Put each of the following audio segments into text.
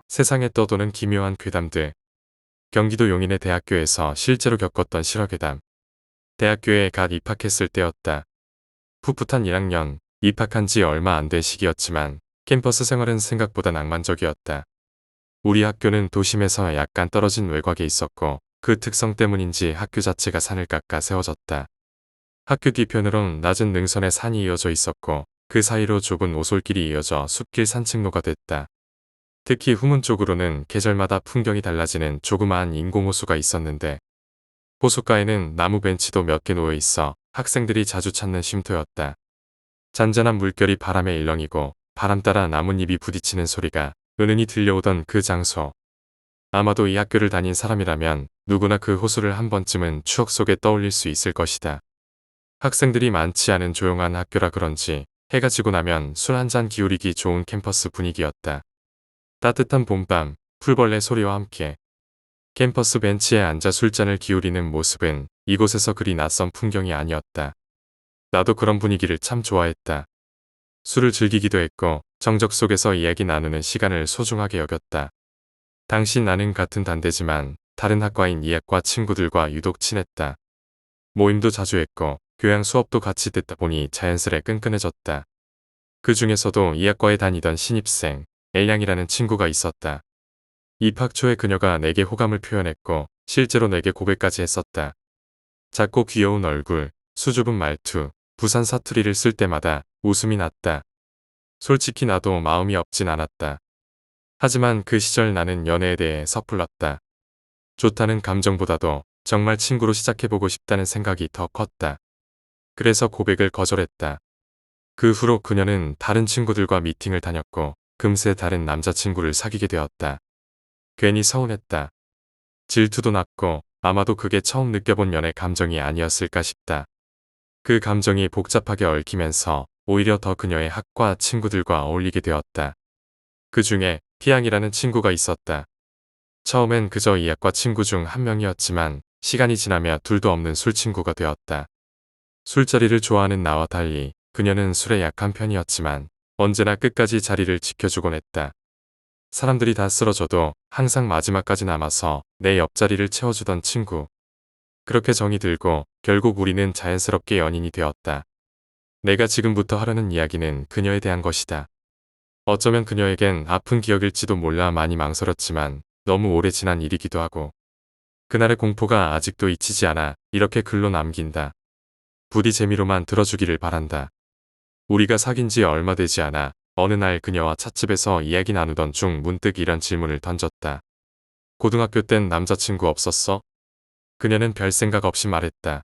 세상에 떠도는 기묘한 괴담들. 경기도 용인의 대학교에서 실제로 겪었던 실화괴담. 대학교에 갓 입학했을 때였다. 풋풋한 1학년, 입학한 지 얼마 안 된 시기였지만 캠퍼스 생활은 생각보다 낭만적이었다. 우리 학교는 도심에서 약간 떨어진 외곽에 있었고 그 특성 때문인지 학교 자체가 산을 깎아 세워졌다. 학교 뒤편으론 낮은 능선에 산이 이어져 있었고 그 사이로 좁은 오솔길이 이어져 숲길 산책로가 됐다. 특히 후문 쪽으로는 계절마다 풍경이 달라지는 조그마한 인공호수가 있었는데 호숫가에는 나무 벤치도 몇 개 놓여 있어 학생들이 자주 찾는 쉼터였다. 잔잔한 물결이 바람에 일렁이고 바람 따라 나뭇잎이 부딪히는 소리가 은은히 들려오던 그 장소. 아마도 이 학교를 다닌 사람이라면 누구나 그 호수를 한 번쯤은 추억 속에 떠올릴 수 있을 것이다. 학생들이 많지 않은 조용한 학교라 그런지 해가 지고 나면 술 한잔 기울이기 좋은 캠퍼스 분위기였다. 따뜻한 봄밤, 풀벌레 소리와 함께 캠퍼스 벤치에 앉아 술잔을 기울이는 모습은 이곳에서 그리 낯선 풍경이 아니었다. 나도 그런 분위기를 참 좋아했다. 술을 즐기기도 했고 정적 속에서 이야기 나누는 시간을 소중하게 여겼다. 당시 나는 같은 단대지만 다른 학과인 이학과 친구들과 유독 친했다. 모임도 자주 했고 교양 수업도 같이 듣다 보니 자연스레 끈끈해졌다. 그 중에서도 이학과에 다니던 신입생 엘량이라는 친구가 있었다. 입학 초에 그녀가 내게 호감을 표현했고 실제로 내게 고백까지 했었다. 작고 귀여운 얼굴, 수줍은 말투, 부산 사투리를 쓸 때마다 웃음이 났다. 솔직히 나도 마음이 없진 않았다. 하지만 그 시절 나는 연애에 대해 섣불렀다. 좋다는 감정보다도 정말 친구로 시작해보고 싶다는 생각이 더 컸다. 그래서 고백을 거절했다. 그 후로 그녀는 다른 친구들과 미팅을 다녔고 금세 다른 남자친구를 사귀게 되었다. 괜히 서운했다. 질투도 났고 아마도 그게 처음 느껴본 연애 감정이 아니었을까 싶다. 그 감정이 복잡하게 얽히면서 오히려 더 그녀의 학과 친구들과 어울리게 되었다. 그 중에 피양이라는 친구가 있었다. 처음엔 그저 이 학과 친구 중 한 명이었지만 시간이 지나며 둘도 없는 술친구가 되었다. 술자리를 좋아하는 나와 달리 그녀는 술에 약한 편이었지만 언제나 끝까지 자리를 지켜주곤 했다. 사람들이 다 쓰러져도 항상 마지막까지 남아서 내 옆자리를 채워주던 친구. 그렇게 정이 들고 결국 우리는 자연스럽게 연인이 되었다. 내가 지금부터 하려는 이야기는 그녀에 대한 것이다. 어쩌면 그녀에겐 아픈 기억일지도 몰라 많이 망설였지만 너무 오래 지난 일이기도 하고 그날의 공포가 아직도 잊히지 않아 이렇게 글로 남긴다. 부디 재미로만 들어주기를 바란다. 우리가 사귄 지 얼마 되지 않아 어느 날 그녀와 찻집에서 이야기 나누던 중 문득 이런 질문을 던졌다. 고등학교 땐 남자친구 없었어? 그녀는 별 생각 없이 말했다.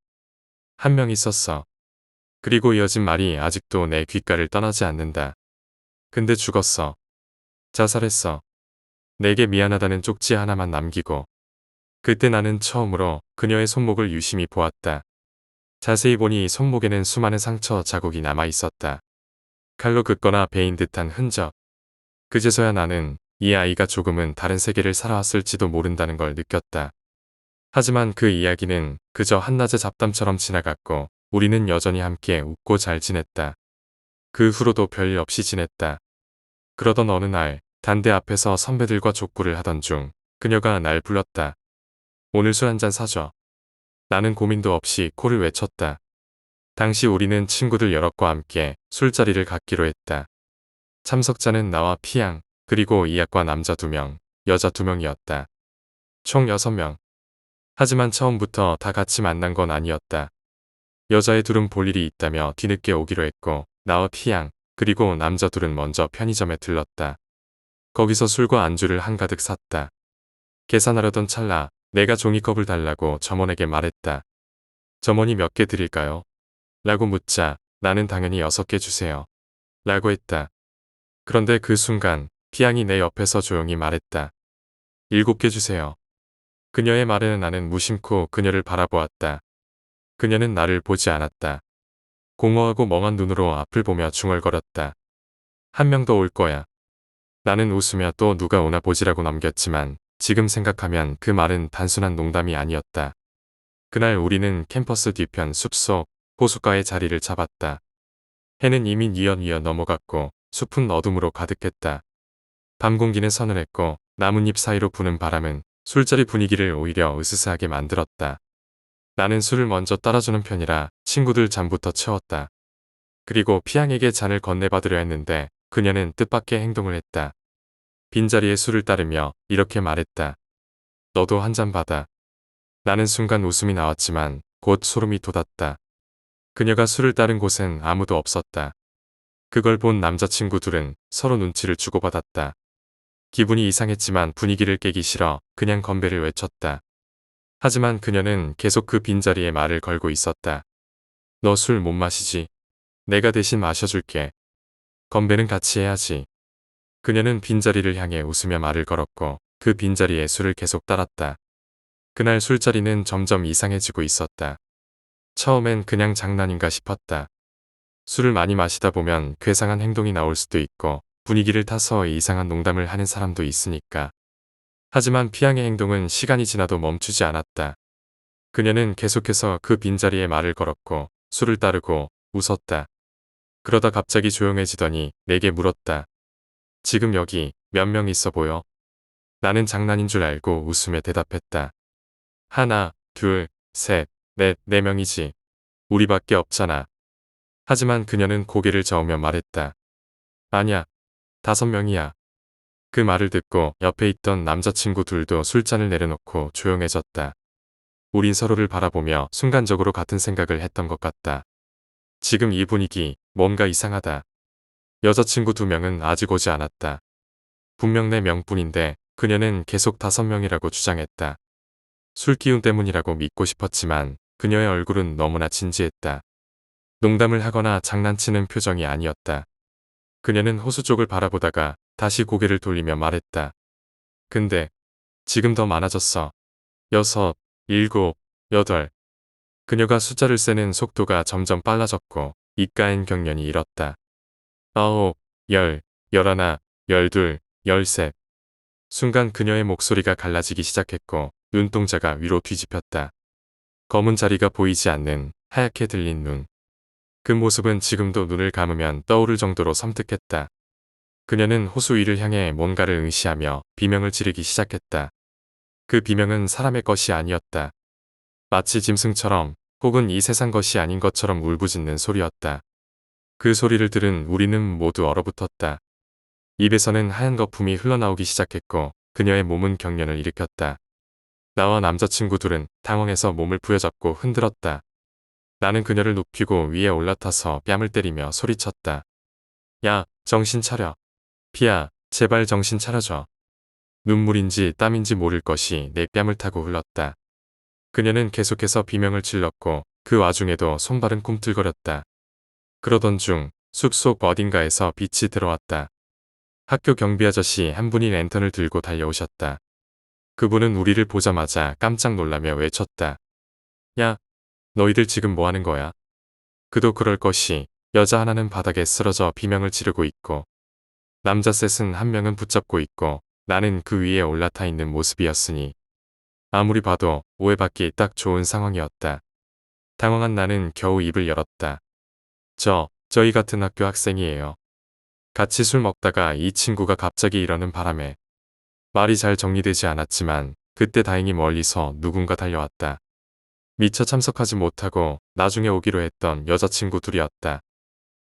한 명 있었어. 그리고 이어진 말이 아직도 내 귓가를 떠나지 않는다. 근데 죽었어. 자살했어. 내게 미안하다는 쪽지 하나만 남기고. 그때 나는 처음으로 그녀의 손목을 유심히 보았다. 자세히 보니 손목에는 수많은 상처 자국이 남아 있었다. 칼로 긋거나 베인 듯한 흔적. 그제서야 나는 이 아이가 조금은 다른 세계를 살아왔을지도 모른다는 걸 느꼈다. 하지만 그 이야기는 그저 한낮의 잡담처럼 지나갔고 우리는 여전히 함께 웃고 잘 지냈다. 그 후로도 별일 없이 지냈다. 그러던 어느 날 단대 앞에서 선배들과 족구를 하던 중 그녀가 날 불렀다. 오늘 술 한잔 사줘. 나는 고민도 없이 콜을 외쳤다. 당시 우리는 친구들 여럿과 함께 술자리를 갖기로 했다. 참석자는 나와 피양, 그리고 이 학과 남자 2명, 여자 2명이었다. 총 6명. 하지만 처음부터 다 같이 만난 건 아니었다. 여자애 둘은 볼 일이 있다며 뒤늦게 오기로 했고 나와 피양, 그리고 남자 둘은 먼저 편의점에 들렀다. 거기서 술과 안주를 한가득 샀다. 계산하려던 찰나 내가 종이컵을 달라고 점원에게 말했다. 점원이 몇 개 드릴까요? 라고 묻자 나는 당연히 6개 주세요. 라고 했다. 그런데 그 순간 피양이 내 옆에서 조용히 말했다. 7개 주세요. 그녀의 말에는 나는 무심코 그녀를 바라보았다. 그녀는 나를 보지 않았다. 공허하고 멍한 눈으로 앞을 보며 중얼거렸다. 한 명 더 올 거야. 나는 웃으며 또 누가 오나 보지라고 넘겼지만 지금 생각하면 그 말은 단순한 농담이 아니었다. 그날 우리는 캠퍼스 뒤편 숲속 호숫가에 자리를 잡았다. 해는 이미 뉘엿뉘엿 넘어갔고 숲은 어둠으로 가득했다. 밤 공기는 서늘했고 나뭇잎 사이로 부는 바람은 술자리 분위기를 오히려 으스스하게 만들었다. 나는 술을 먼저 따라주는 편이라 친구들 잔부터 채웠다. 그리고 피양에게 잔을 건네받으려 했는데 그녀는 뜻밖의 행동을 했다. 빈자리에 술을 따르며 이렇게 말했다. 너도 한 잔 받아. 나는 순간 웃음이 나왔지만 곧 소름이 돋았다. 그녀가 술을 따른 곳엔 아무도 없었다. 그걸 본 남자친구 둘은 서로 눈치를 주고받았다. 기분이 이상했지만 분위기를 깨기 싫어 그냥 건배를 외쳤다. 하지만 그녀는 계속 그 빈자리에 말을 걸고 있었다. 너 술 못 마시지? 내가 대신 마셔줄게. 건배는 같이 해야지. 그녀는 빈자리를 향해 웃으며 말을 걸었고 그 빈자리에 술을 계속 따랐다. 그날 술자리는 점점 이상해지고 있었다. 처음엔 그냥 장난인가 싶었다. 술을 많이 마시다 보면 괴상한 행동이 나올 수도 있고 분위기를 타서 이상한 농담을 하는 사람도 있으니까. 하지만 피양의 행동은 시간이 지나도 멈추지 않았다. 그녀는 계속해서 그 빈자리에 말을 걸었고 술을 따르고 웃었다. 그러다 갑자기 조용해지더니 내게 물었다. 지금 여기 몇 명 있어 보여? 나는 장난인 줄 알고 웃으며 대답했다. 하나, 둘, 셋, 넷, 네 명이지. 우리밖에 없잖아. 하지만 그녀는 고개를 저으며 말했다. 아냐, 5명이야. 그 말을 듣고 옆에 있던 남자친구 둘도 술잔을 내려놓고 조용해졌다. 우린 서로를 바라보며 순간적으로 같은 생각을 했던 것 같다. 지금 이 분위기 뭔가 이상하다. 여자친구 2명은 아직 오지 않았다. 분명 4명뿐인데 그녀는 계속 5명이라고 주장했다. 술 기운 때문이라고 믿고 싶었지만 그녀의 얼굴은 너무나 진지했다. 농담을 하거나 장난치는 표정이 아니었다. 그녀는 호수 쪽을 바라보다가 다시 고개를 돌리며 말했다. 근데 지금 더 많아졌어. 6, 7, 8. 그녀가 숫자를 세는 속도가 점점 빨라졌고 입가엔 경련이 일었다. 9, 10, 11, 12, 13. 순간 그녀의 목소리가 갈라지기 시작했고 눈동자가 위로 뒤집혔다. 검은 자리가 보이지 않는 하얗게 들린 눈. 그 모습은 지금도 눈을 감으면 떠오를 정도로 섬뜩했다. 그녀는 호수 위를 향해 뭔가를 응시하며 비명을 지르기 시작했다. 그 비명은 사람의 것이 아니었다. 마치 짐승처럼 혹은 이 세상 것이 아닌 것처럼 울부짖는 소리였다. 그 소리를 들은 우리는 모두 얼어붙었다. 입에서는 하얀 거품이 흘러나오기 시작했고 그녀의 몸은 경련을 일으켰다. 나와 남자친구 둘은 당황해서 몸을 부여잡고 흔들었다. 나는 그녀를 눕히고 위에 올라타서 뺨을 때리며 소리쳤다. 야, 정신 차려. 피야, 제발 정신 차려줘. 눈물인지 땀인지 모를 것이 내 뺨을 타고 흘렀다. 그녀는 계속해서 비명을 질렀고 그 와중에도 손발은 꿈틀거렸다. 그러던 중 숲속 어딘가에서 빛이 들어왔다. 학교 경비 아저씨 한 분이 랜턴을 들고 달려오셨다. 그분은 우리를 보자마자 깜짝 놀라며 외쳤다. 야, 너희들 지금 뭐 하는 거야? 그도 그럴 것이 여자 하나는 바닥에 쓰러져 비명을 지르고 있고 남자 셋은 한 명은 붙잡고 있고 나는 그 위에 올라타 있는 모습이었으니 아무리 봐도 오해받기 딱 좋은 상황이었다. 당황한 나는 겨우 입을 열었다. 저희 같은 학교 학생이에요. 같이 술 먹다가 이 친구가 갑자기 이러는 바람에 말이 잘 정리되지 않았지만 그때 다행히 멀리서 누군가 달려왔다. 미처 참석하지 못하고 나중에 오기로 했던 여자친구 둘이었다.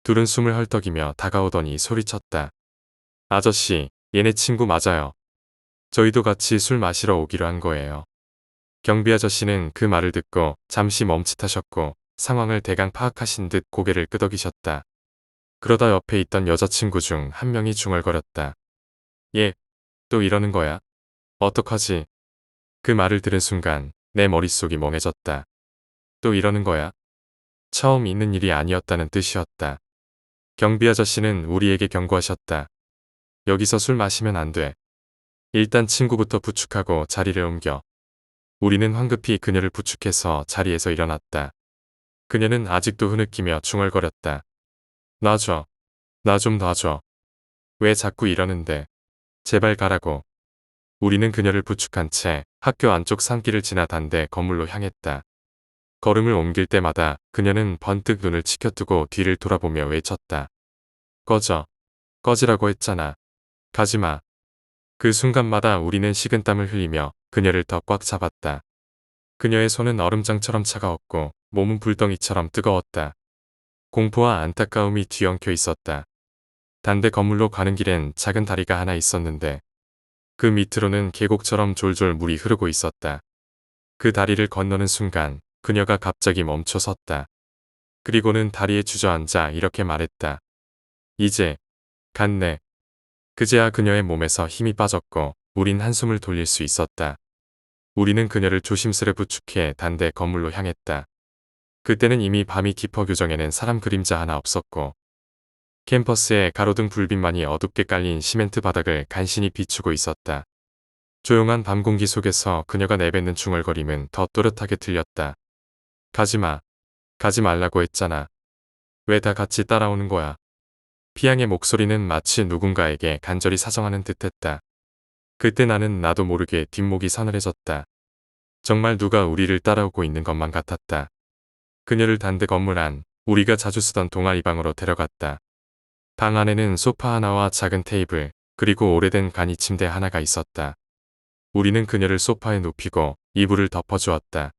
둘은 숨을 헐떡이며 다가오더니 소리쳤다. 아저씨, 얘네 친구 맞아요. 저희도 같이 술 마시러 오기로 한 거예요. 경비 아저씨는 그 말을 듣고 잠시 멈칫하셨고 상황을 대강 파악하신 듯 고개를 끄덕이셨다. 그러다 옆에 있던 여자친구 중 한 명이 중얼거렸다. 얘, 또 이러는 거야? 어떡하지? 그 말을 들은 순간 내 머릿속이 멍해졌다. 또 이러는 거야? 처음 있는 일이 아니었다는 뜻이었다. 경비 아저씨는 우리에게 경고하셨다. 여기서 술 마시면 안 돼. 일단 친구부터 부축하고 자리를 옮겨. 우리는 황급히 그녀를 부축해서 자리에서 일어났다. 그녀는 아직도 흐느끼며 중얼거렸다. 놔줘. 나 좀 놔줘. 왜 자꾸 이러는데. 제발 가라고. 우리는 그녀를 부축한 채 학교 안쪽 산길을 지나 단대 건물로 향했다. 걸음을 옮길 때마다 그녀는 번뜩 눈을 치켜뜨고 뒤를 돌아보며 외쳤다. 꺼져. 꺼지라고 했잖아. 가지마. 그 순간마다 우리는 식은땀을 흘리며 그녀를 더 꽉 잡았다. 그녀의 손은 얼음장처럼 차가웠고 몸은 불덩이처럼 뜨거웠다. 공포와 안타까움이 뒤엉켜 있었다. 단대 건물로 가는 길엔 작은 다리가 하나 있었는데 그 밑으로는 계곡처럼 졸졸 물이 흐르고 있었다. 그 다리를 건너는 순간 그녀가 갑자기 멈춰 섰다. 그리고는 다리에 주저앉아 이렇게 말했다. 이제 갔네. 그제야 그녀의 몸에서 힘이 빠졌고 우린 한숨을 돌릴 수 있었다. 우리는 그녀를 조심스레 부축해 단대 건물로 향했다. 그때는 이미 밤이 깊어 교정에는 사람 그림자 하나 없었고 캠퍼스에 가로등 불빛만이 어둡게 깔린 시멘트 바닥을 간신히 비추고 있었다. 조용한 밤 공기 속에서 그녀가 내뱉는 중얼거림은 더 또렷하게 들렸다. 가지마. 가지 말라고 했잖아. 왜 다 같이 따라오는 거야. 피양의 목소리는 마치 누군가에게 간절히 사정하는 듯했다. 그때 나도 모르게 뒷목이 서늘해졌다. 정말 누가 우리를 따라오고 있는 것만 같았다. 그녀를 단대 건물 안, 우리가 자주 쓰던 동아리방으로 데려갔다. 방 안에는 소파 하나와 작은 테이블, 그리고 오래된 간이 침대 하나가 있었다. 우리는 그녀를 소파에 눕히고 이불을 덮어주었다.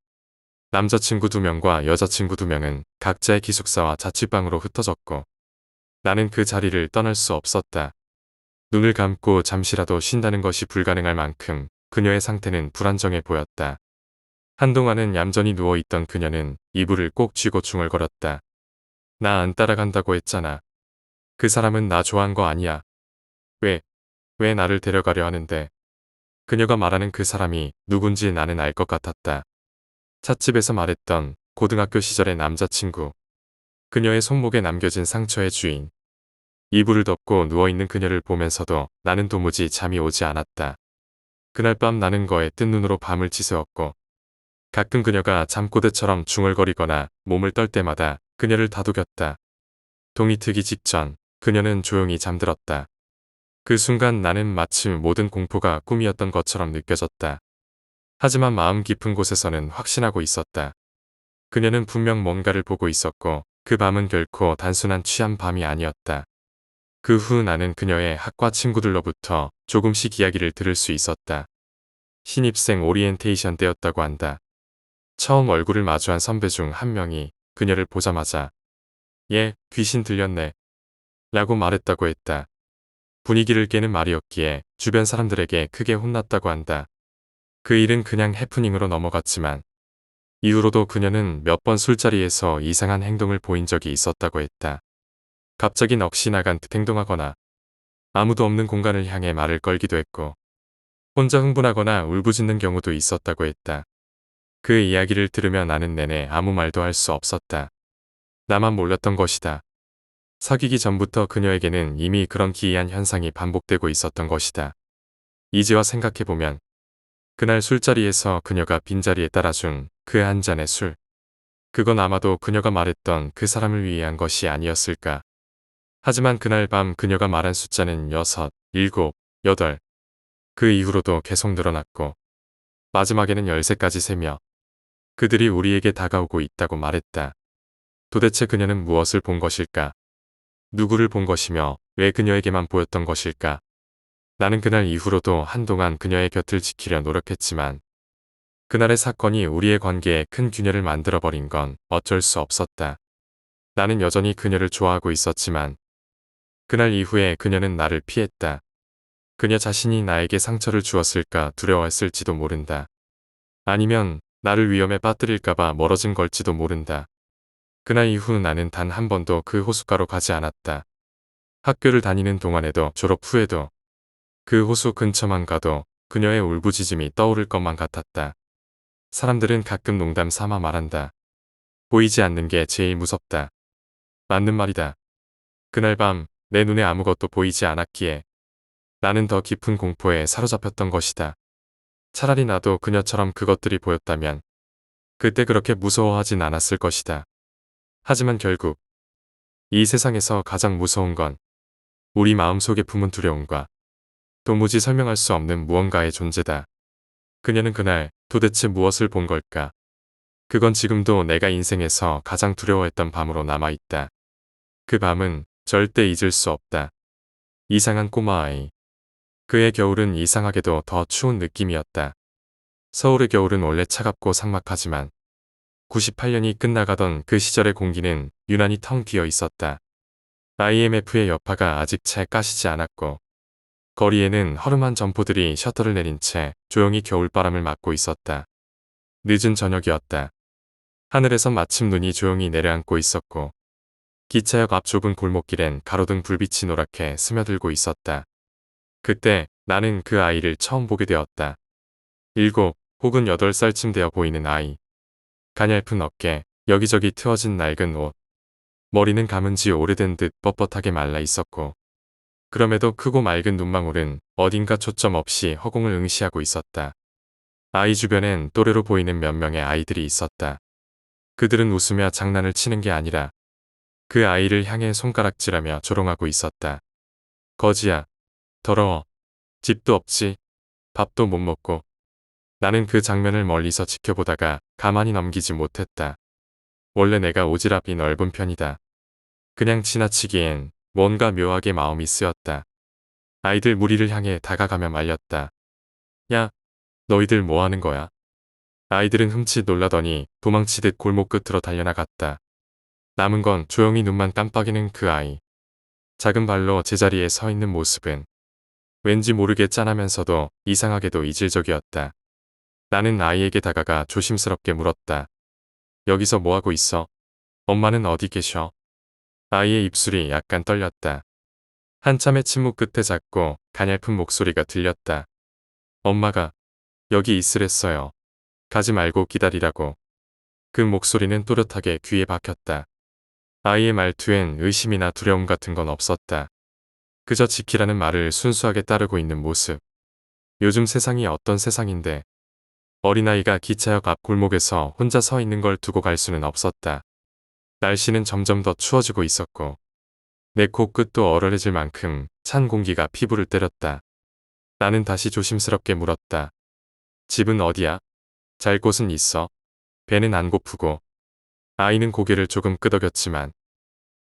남자친구 2명과 여자친구 2명은 각자의 기숙사와 자취방으로 흩어졌고 나는 그 자리를 떠날 수 없었다. 눈을 감고 잠시라도 쉰다는 것이 불가능할 만큼 그녀의 상태는 불안정해 보였다. 한동안은 얌전히 누워있던 그녀는 이불을 꼭 쥐고 중얼거렸다. 나 안 따라간다고 했잖아. 그 사람은 나 좋아한 거 아니야. 왜 나를 데려가려 하는데. 그녀가 말하는 그 사람이 누군지 나는 알 것 같았다. 찻집에서 말했던 고등학교 시절의 남자친구. 그녀의 손목에 남겨진 상처의 주인. 이불을 덮고 누워있는 그녀를 보면서도 나는 도무지 잠이 오지 않았다. 그날 밤 나는 거에 뜬 눈으로 밤을 지새웠고 가끔 그녀가 잠꼬대처럼 중얼거리거나 몸을 떨 때마다 그녀를 다독였다. 동이 트기 직전 그녀는 조용히 잠들었다. 그 순간 나는 마치 모든 공포가 꿈이었던 것처럼 느껴졌다. 하지만 마음 깊은 곳에서는 확신하고 있었다. 그녀는 분명 뭔가를 보고 있었고 그 밤은 결코 단순한 취한 밤이 아니었다. 그 후 나는 그녀의 학과 친구들로부터 조금씩 이야기를 들을 수 있었다. 신입생 오리엔테이션 때였다고 한다. 처음 얼굴을 마주한 선배 중 한 명이 그녀를 보자마자 얘 귀신 들렸네 라고 말했다고 했다. 분위기를 깨는 말이었기에 주변 사람들에게 크게 혼났다고 한다. 그 일은 그냥 해프닝으로 넘어갔지만 이후로도 그녀는 몇 번 술자리에서 이상한 행동을 보인 적이 있었다고 했다. 갑자기 넋이 나간 듯 행동하거나 아무도 없는 공간을 향해 말을 걸기도 했고 혼자 흥분하거나 울부짖는 경우도 있었다고 했다. 그 이야기를 들으며 나는 내내 아무 말도 할 수 없었다. 나만 몰랐던 것이다. 사귀기 전부터 그녀에게는 이미 그런 기이한 현상이 반복되고 있었던 것이다. 이제와 생각해보면 그날 술자리에서 그녀가 빈자리에 따라준 그 한 잔의 술. 그건 아마도 그녀가 말했던 그 사람을 위한 것이 아니었을까. 하지만 그날 밤 그녀가 말한 숫자는 6, 7, 8. 그 이후로도 계속 늘어났고 마지막에는 13까지 세며 그들이 우리에게 다가오고 있다고 말했다. 도대체 그녀는 무엇을 본 것일까? 누구를 본 것이며 왜 그녀에게만 보였던 것일까? 나는 그날 이후로도 한동안 그녀의 곁을 지키려 노력했지만 그날의 사건이 우리의 관계에 큰 균열을 만들어버린 건 어쩔 수 없었다. 나는 여전히 그녀를 좋아하고 있었지만 그날 이후에 그녀는 나를 피했다. 그녀 자신이 나에게 상처를 주었을까 두려워했을지도 모른다. 아니면 나를 위험에 빠뜨릴까봐 멀어진 걸지도 모른다. 그날 이후 나는 단 한 번도 그 호숫가로 가지 않았다. 학교를 다니는 동안에도 졸업 후에도 그 호수 근처만 가도 그녀의 울부짖음이 떠오를 것만 같았다. 사람들은 가끔 농담 삼아 말한다. 보이지 않는 게 제일 무섭다. 맞는 말이다. 그날 밤 내 눈에 아무것도 보이지 않았기에 나는 더 깊은 공포에 사로잡혔던 것이다. 차라리 나도 그녀처럼 그것들이 보였다면 그때 그렇게 무서워하진 않았을 것이다. 하지만 결국 이 세상에서 가장 무서운 건 우리 마음속에 품은 두려움과 도무지 설명할 수 없는 무언가의 존재다. 그녀는 그날 도대체 무엇을 본 걸까? 그건 지금도 내가 인생에서 가장 두려워했던 밤으로 남아있다. 그 밤은 절대 잊을 수 없다. 이상한 꼬마 아이. 그의 겨울은 이상하게도 더 추운 느낌이었다. 서울의 겨울은 원래 차갑고 삭막하지만 98년이 끝나가던 그 시절의 공기는 유난히 텅 비어 있었다. IMF의 여파가 아직 채 까시지 않았고 거리에는 허름한 점포들이 셔터를 내린 채 조용히 겨울바람을 맞고 있었다. 늦은 저녁이었다. 하늘에서 마침 눈이 조용히 내려앉고 있었고 기차역 앞 좁은 골목길엔 가로등 불빛이 노랗게 스며들고 있었다. 그때 나는 그 아이를 처음 보게 되었다. 7 혹은 8살쯤 되어 보이는 아이. 가냘픈 어깨, 여기저기 트어진 낡은 옷. 머리는 감은 지 오래된 듯 뻣뻣하게 말라 있었고 그럼에도 크고 맑은 눈망울은 어딘가 초점 없이 허공을 응시하고 있었다. 아이 주변엔 또래로 보이는 몇 명의 아이들이 있었다. 그들은 웃으며 장난을 치는 게 아니라 그 아이를 향해 손가락질하며 조롱하고 있었다. 거지야, 더러워, 집도 없지, 밥도 못 먹고. 나는 그 장면을 멀리서 지켜보다가 가만히 넘기지 못했다. 원래 내가 오지랖이 넓은 편이다. 그냥 지나치기엔 뭔가 묘하게 마음이 쓰였다. 아이들 무리를 향해 다가가며 말렸다. 야, 너희들 뭐 하는 거야? 아이들은 흠칫 놀라더니 도망치듯 골목 끝으로 달려나갔다. 남은 건 조용히 눈만 깜빡이는 그 아이. 작은 발로 제자리에 서 있는 모습은 왠지 모르게 짠하면서도 이상하게도 이질적이었다. 나는 아이에게 다가가 조심스럽게 물었다. 여기서 뭐 하고 있어? 엄마는 어디 계셔? 아이의 입술이 약간 떨렸다. 한참의 침묵 끝에 작고 가냘픈 목소리가 들렸다. 엄마가 여기 있으랬어요. 가지 말고 기다리라고. 그 목소리는 또렷하게 귀에 박혔다. 아이의 말투엔 의심이나 두려움 같은 건 없었다. 그저 지키라는 말을 순수하게 따르고 있는 모습. 요즘 세상이 어떤 세상인데 어린아이가 기차역 앞 골목에서 혼자 서 있는 걸 두고 갈 수는 없었다. 날씨는 점점 더 추워지고 있었고 내 코끝도 얼얼해질 만큼 찬 공기가 피부를 때렸다. 나는 다시 조심스럽게 물었다. 집은 어디야? 잘 곳은 있어? 배는 안 고프고. 아이는 고개를 조금 끄덕였지만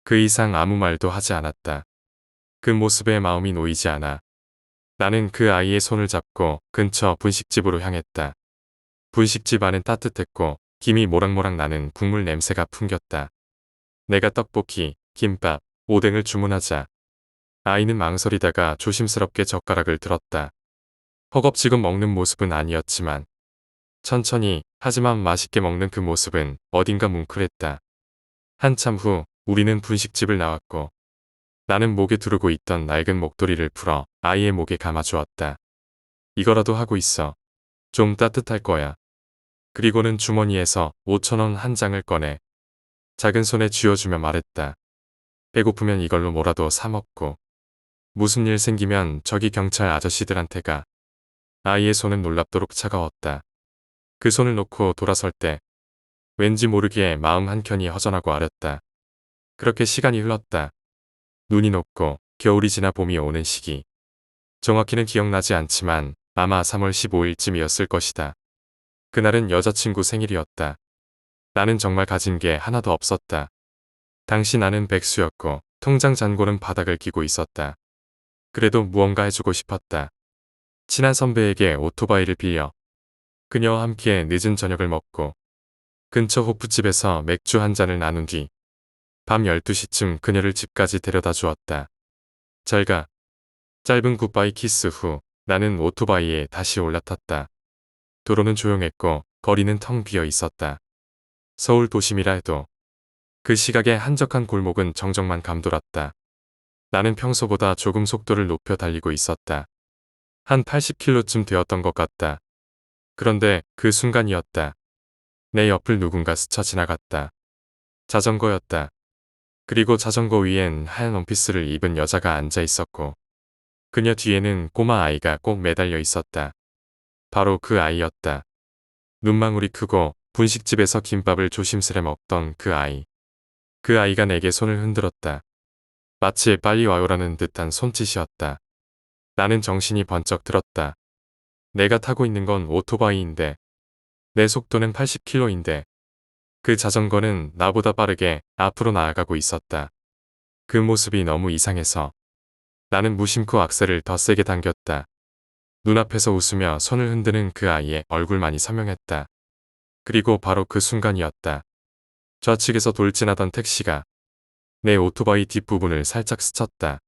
그 이상 아무 말도 하지 않았다. 그 모습에 마음이 놓이지 않아. 나는 그 아이의 손을 잡고 근처 분식집으로 향했다. 분식집 안은 따뜻했고 김이 모락모락 나는 국물 냄새가 풍겼다. 내가 떡볶이, 김밥, 오뎅을 주문하자 아이는 망설이다가 조심스럽게 젓가락을 들었다. 허겁지겁 먹는 모습은 아니었지만 천천히 하지만 맛있게 먹는 그 모습은 어딘가 뭉클했다. 한참 후 우리는 분식집을 나왔고 나는 목에 두르고 있던 낡은 목도리를 풀어 아이의 목에 감아주었다. 이거라도 하고 있어. 좀 따뜻할 거야. 그리고는 주머니에서 5,000원 한 장을 꺼내 작은 손에 쥐어주며 말했다. 배고프면 이걸로 뭐라도 사 먹고 무슨 일 생기면 저기 경찰 아저씨들한테 가. 아이의 손은 놀랍도록 차가웠다. 그 손을 놓고 돌아설 때 왠지 모르게 마음 한켠이 허전하고 아렸다. 그렇게 시간이 흘렀다. 눈이 녹고 겨울이 지나 봄이 오는 시기. 정확히는 기억나지 않지만 아마 3월 15일쯤이었을 것이다. 그날은 여자친구 생일이었다. 나는 정말 가진 게 하나도 없었다. 당시 나는 백수였고 통장 잔고는 바닥을 기고 있었다. 그래도 무언가 해주고 싶었다. 친한 선배에게 오토바이를 빌려 그녀와 함께 늦은 저녁을 먹고 근처 호프집에서 맥주 한 잔을 나눈 뒤 밤 12시쯤 그녀를 집까지 데려다 주었다. 잘 가. 짧은 굿바이 키스 후 나는 오토바이에 다시 올라탔다. 도로는 조용했고 거리는 텅 비어 있었다. 서울 도심이라 해도 그 시각에 한적한 골목은 정적만 감돌았다. 나는 평소보다 조금 속도를 높여 달리고 있었다. 한 80km쯤 되었던 것 같다. 그런데 그 순간이었다. 내 옆을 누군가 스쳐 지나갔다. 자전거였다. 그리고 자전거 위엔 하얀 원피스를 입은 여자가 앉아 있었고 그녀 뒤에는 꼬마 아이가 꼭 매달려 있었다. 바로 그 아이였다. 눈망울이 크고 분식집에서 김밥을 조심스레 먹던 그 아이. 그 아이가 내게 손을 흔들었다. 마치 빨리 와요라는 듯한 손짓이었다. 나는 정신이 번쩍 들었다. 내가 타고 있는 건 오토바이인데 내 속도는 80km인데 그 자전거는 나보다 빠르게 앞으로 나아가고 있었다. 그 모습이 너무 이상해서 나는 무심코 악셀을 더 세게 당겼다. 눈앞에서 웃으며 손을 흔드는 그 아이의 얼굴만이 선명했다. 그리고 바로 그 순간이었다. 좌측에서 돌진하던 택시가 내 오토바이 뒷부분을 살짝 스쳤다.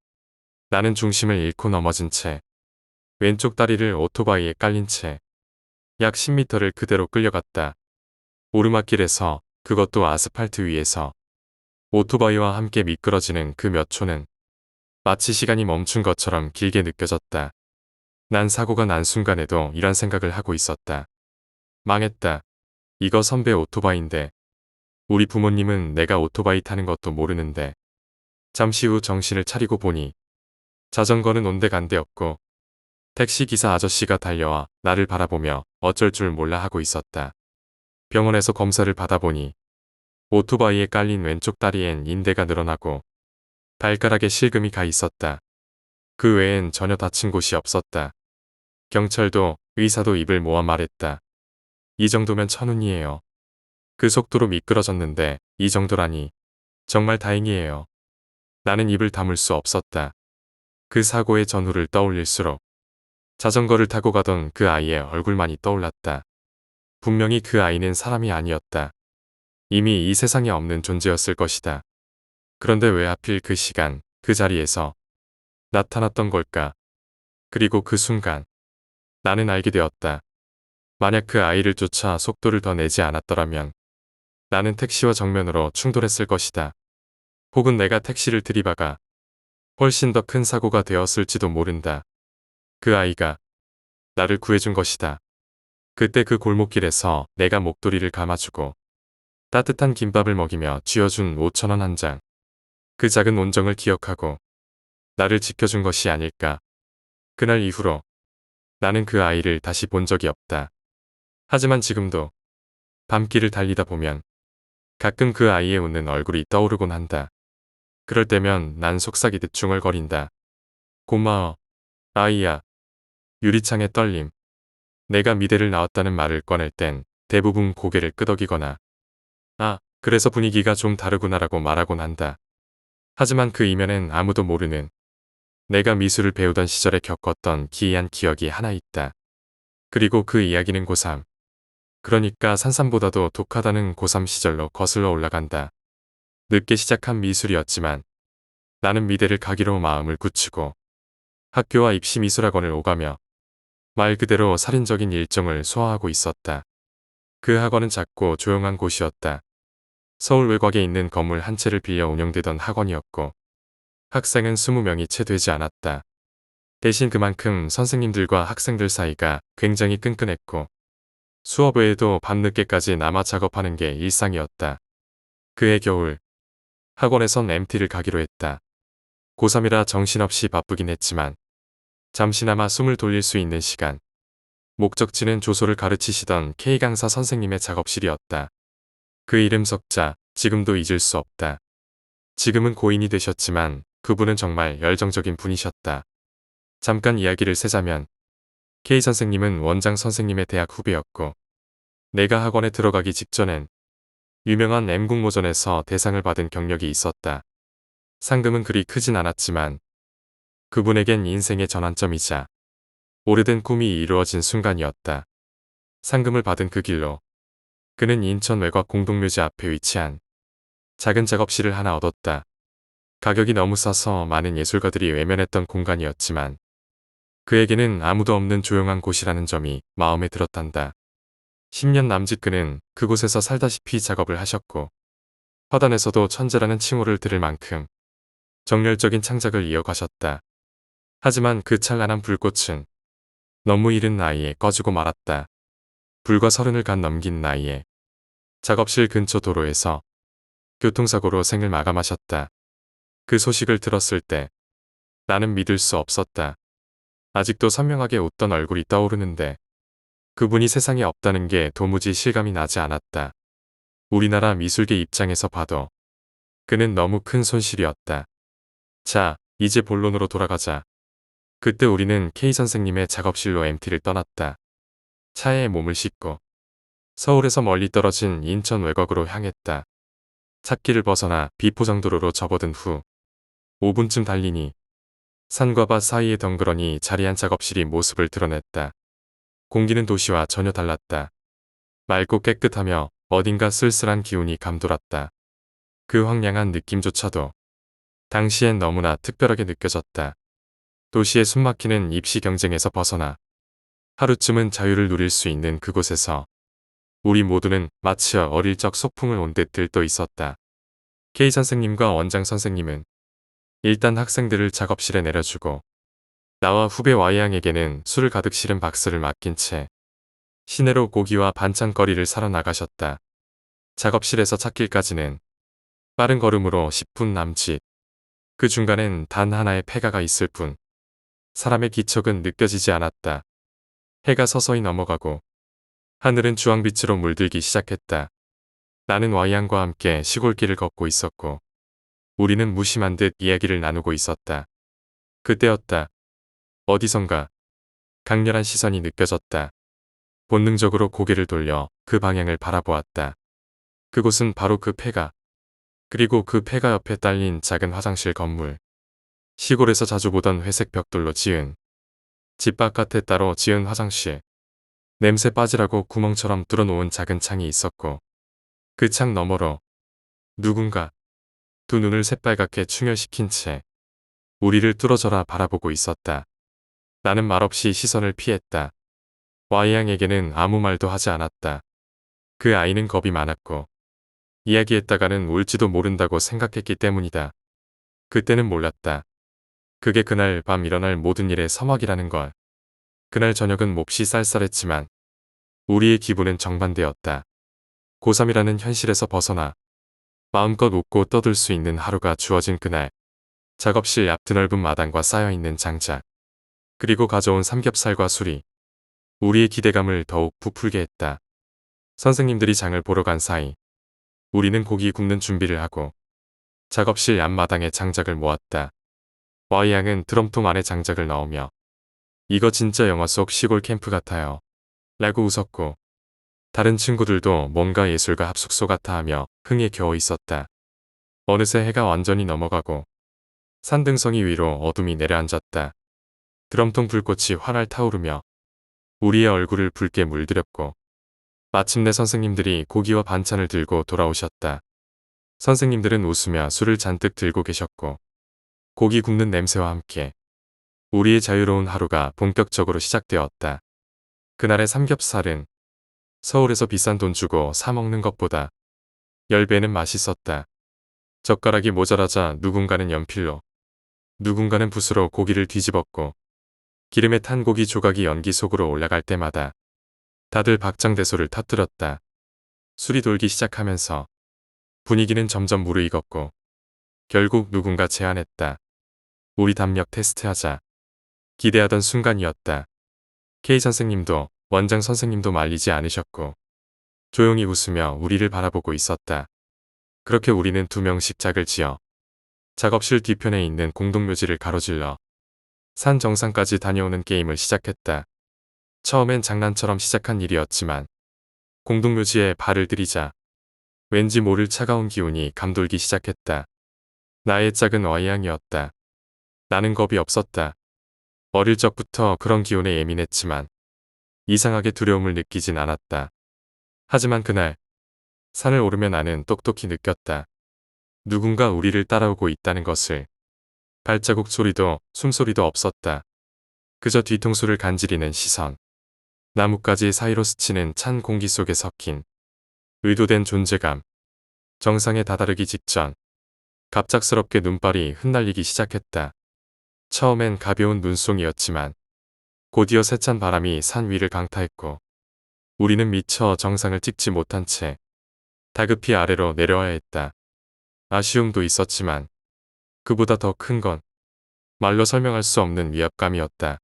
나는 중심을 잃고 넘어진 채 왼쪽 다리를 오토바이에 깔린 채 약 10m를 그대로 끌려갔다. 오르막길에서, 그것도 아스팔트 위에서 오토바이와 함께 미끄러지는 그 몇 초는 마치 시간이 멈춘 것처럼 길게 느껴졌다. 난 사고가 난 순간에도 이런 생각을 하고 있었다. 망했다. 이거 선배 오토바이인데. 우리 부모님은 내가 오토바이 타는 것도 모르는데. 잠시 후 정신을 차리고 보니 자전거는 온데간데 없고 택시기사 아저씨가 달려와 나를 바라보며 어쩔 줄 몰라 하고 있었다. 병원에서 검사를 받아보니 오토바이에 깔린 왼쪽 다리엔 인대가 늘어나고 발가락에 실금이 가 있었다. 그 외엔 전혀 다친 곳이 없었다. 경찰도 의사도 입을 모아 말했다. 이 정도면 천운이에요. 그 속도로 미끄러졌는데 이 정도라니 정말 다행이에요. 나는 입을 다물 수 없었다. 그 사고의 전후를 떠올릴수록 자전거를 타고 가던 그 아이의 얼굴만이 떠올랐다. 분명히 그 아이는 사람이 아니었다. 이미 이 세상에 없는 존재였을 것이다. 그런데 왜 하필 그 시간, 그 자리에서 나타났던 걸까? 그리고 그 순간 나는 알게 되었다. 만약 그 아이를 쫓아 속도를 더 내지 않았더라면 나는 택시와 정면으로 충돌했을 것이다. 혹은 내가 택시를 들이박아 훨씬 더 큰 사고가 되었을지도 모른다. 그 아이가 나를 구해준 것이다. 그때 그 골목길에서 내가 목도리를 감아주고 따뜻한 김밥을 먹이며 쥐어준 5,000원 한 장. 그 작은 온정을 기억하고 나를 지켜준 것이 아닐까. 그날 이후로 나는 그 아이를 다시 본 적이 없다. 하지만 지금도 밤길을 달리다 보면 가끔 그 아이의 웃는 얼굴이 떠오르곤 한다. 그럴 때면 난 속삭이듯 중얼거린다. 고마워, 아이야. 유리창의 떨림. 내가 미대를 나왔다는 말을 꺼낼 땐 대부분 고개를 끄덕이거나 그래서 분위기가 좀 다르구나라고 말하곤 한다. 하지만 그 이면엔 아무도 모르는 내가 미술을 배우던 시절에 겪었던 기이한 기억이 하나 있다. 그리고 그 이야기는 고3. 그러니까 산삼보다도 독하다는 고3 시절로 거슬러 올라간다. 늦게 시작한 미술이었지만 나는 미대를 가기로 마음을 굳히고 학교와 입시 미술학원을 오가며 말 그대로 살인적인 일정을 소화하고 있었다. 그 학원은 작고 조용한 곳이었다. 서울 외곽에 있는 건물 한 채를 빌려 운영되던 학원이었고 학생은 20명이 채 되지 않았다. 대신 그만큼 선생님들과 학생들 사이가 굉장히 끈끈했고 수업 외에도 밤늦게까지 남아 작업하는 게 일상이었다. 그해 겨울 학원에선 MT를 가기로 했다. 고3이라 정신없이 바쁘긴 했지만 잠시나마 숨을 돌릴 수 있는 시간. 목적지는 조소를 가르치시던 K강사 선생님의 작업실이었다. 그 이름 석자, 지금도 잊을 수 없다. 지금은 고인이 되셨지만 그분은 정말 열정적인 분이셨다. 잠깐 이야기를 세자면 K 선생님은 원장 선생님의 대학 후배였고 내가 학원에 들어가기 직전엔 유명한 M국모전에서 대상을 받은 경력이 있었다. 상금은 그리 크진 않았지만 그분에겐 인생의 전환점이자 오래된 꿈이 이루어진 순간이었다. 상금을 받은 그 길로 그는 인천 외곽 공동묘지 앞에 위치한 작은 작업실을 하나 얻었다. 가격이 너무 싸서 많은 예술가들이 외면했던 공간이었지만 그에게는 아무도 없는 조용한 곳이라는 점이 마음에 들었단다. 10년 남짓 그는 그곳에서 살다시피 작업을 하셨고 화단에서도 천재라는 칭호를 들을 만큼 정열적인 창작을 이어가셨다. 하지만 그 찬란한 불꽃은 너무 이른 나이에 꺼지고 말았다. 불과 30을 간 넘긴 나이에 작업실 근처 도로에서 교통사고로 생을 마감하셨다. 그 소식을 들었을 때 나는 믿을 수 없었다. 아직도 선명하게 웃던 얼굴이 떠오르는데 그분이 세상에 없다는 게 도무지 실감이 나지 않았다. 우리나라 미술계 입장에서 봐도 그는 너무 큰 손실이었다. 자, 이제 본론으로 돌아가자. 그때 우리는 K 선생님의 작업실로 MT를 떠났다. 차에 몸을 싣고 서울에서 멀리 떨어진 인천 외곽으로 향했다. 찻길을 벗어나 비포장도로로 접어든 후 5분쯤 달리니 산과 밭 사이에 덩그러니 자리한 작업실이 모습을 드러냈다. 공기는 도시와 전혀 달랐다. 맑고 깨끗하며 어딘가 쓸쓸한 기운이 감돌았다. 그 황량한 느낌조차도 당시엔 너무나 특별하게 느껴졌다. 도시의 숨막히는 입시 경쟁에서 벗어나 하루쯤은 자유를 누릴 수 있는 그곳에서 우리 모두는 마치 어릴 적 소풍을 온 듯 들떠 있었다. K 선생님과 원장 선생님은 일단 학생들을 작업실에 내려주고 나와 후배 Y양에게는 술을 가득 실은 박스를 맡긴 채 시내로 고기와 반찬거리를 사러 나가셨다. 작업실에서 찾길까지는 빠른 걸음으로 10분 남짓. 그 중간엔 단 하나의 폐가가 있을 뿐 사람의 기척은 느껴지지 않았다. 해가 서서히 넘어가고 하늘은 주황빛으로 물들기 시작했다. 나는 Y양과 함께 시골길을 걷고 있었고 우리는 무심한 듯 이야기를 나누고 있었다. 그때였다. 어디선가 강렬한 시선이 느껴졌다. 본능적으로 고개를 돌려 그 방향을 바라보았다. 그곳은 바로 그 폐가, 그리고 그 폐가 옆에 딸린 작은 화장실 건물. 시골에서 자주 보던 회색 벽돌로 지은 집 바깥에 따로 지은 화장실. 냄새 빠지라고 구멍처럼 뚫어놓은 작은 창이 있었고 그 창 너머로 누군가 두 눈을 새빨갛게 충혈시킨 채 우리를 뚫어져라 바라보고 있었다. 나는 말없이 시선을 피했다. Y양에게는 아무 말도 하지 않았다. 그 아이는 겁이 많았고 이야기했다가는 울지도 모른다고 생각했기 때문이다. 그때는 몰랐다. 그게 그날 밤 일어날 모든 일의 서막이라는 걸. 그날 저녁은 몹시 쌀쌀했지만 우리의 기분은 정반대였다. 고3이라는 현실에서 벗어나 마음껏 웃고 떠들 수 있는 하루가 주어진 그날. 작업실 앞 드넓은 마당과 쌓여있는 장작, 그리고 가져온 삼겹살과 술이 우리의 기대감을 더욱 부풀게 했다. 선생님들이 장을 보러 간 사이 우리는 고기 굽는 준비를 하고 작업실 앞마당에 장작을 모았다. Y양은 드럼통 안에 장작을 넣으며 이거 진짜 영화 속 시골 캠프 같아요 라고 웃었고 다른 친구들도 뭔가 예술가 합숙소 같아 하며 흥에 겨워 있었다. 어느새 해가 완전히 넘어가고 산등성이 위로 어둠이 내려앉았다. 드럼통 불꽃이 활활 타오르며 우리의 얼굴을 붉게 물들였고 마침내 선생님들이 고기와 반찬을 들고 돌아오셨다. 선생님들은 웃으며 술을 잔뜩 들고 계셨고 고기 굽는 냄새와 함께 우리의 자유로운 하루가 본격적으로 시작되었다. 그날의 삼겹살은 서울에서 비싼 돈 주고 사 먹는 것보다 10배는 맛있었다. 젓가락이 모자라자 누군가는 연필로, 누군가는 붓으로 고기를 뒤집었고 기름에 탄 고기 조각이 연기 속으로 올라갈 때마다 다들 박장대소를 터뜨렸다. 술이 돌기 시작하면서 분위기는 점점 무르익었고 결국 누군가 제안했다. 우리 담력 테스트하자. 기대하던 순간이었다. K 선생님도 원장 선생님도 말리지 않으셨고 조용히 웃으며 우리를 바라보고 있었다. 그렇게 우리는 2명씩 짝을 지어 작업실 뒤편에 있는 공동묘지를 가로질러 산 정상까지 다녀오는 게임을 시작했다. 처음엔 장난처럼 시작한 일이었지만 공동묘지에 발을 들이자 왠지 모를 차가운 기운이 감돌기 시작했다. 나의 짝은 Y양이었다. 나는 겁이 없었다. 어릴 적부터 그런 기운에 예민했지만 이상하게 두려움을 느끼진 않았다. 하지만 그날 산을 오르며 나는 똑똑히 느꼈다. 누군가 우리를 따라오고 있다는 것을. 발자국 소리도 숨소리도 없었다. 그저 뒤통수를 간지리는 시선. 나뭇가지 사이로 스치는 찬 공기 속에 섞인 의도된 존재감. 정상에 다다르기 직전 갑작스럽게 눈발이 흩날리기 시작했다. 처음엔 가벼운 눈송이였지만 곧이어 세찬 바람이 산 위를 강타했고 우리는 미처 정상을 찍지 못한 채 다급히 아래로 내려와야 했다. 아쉬움도 있었지만 그보다 더 큰 건 말로 설명할 수 없는 위압감이었다.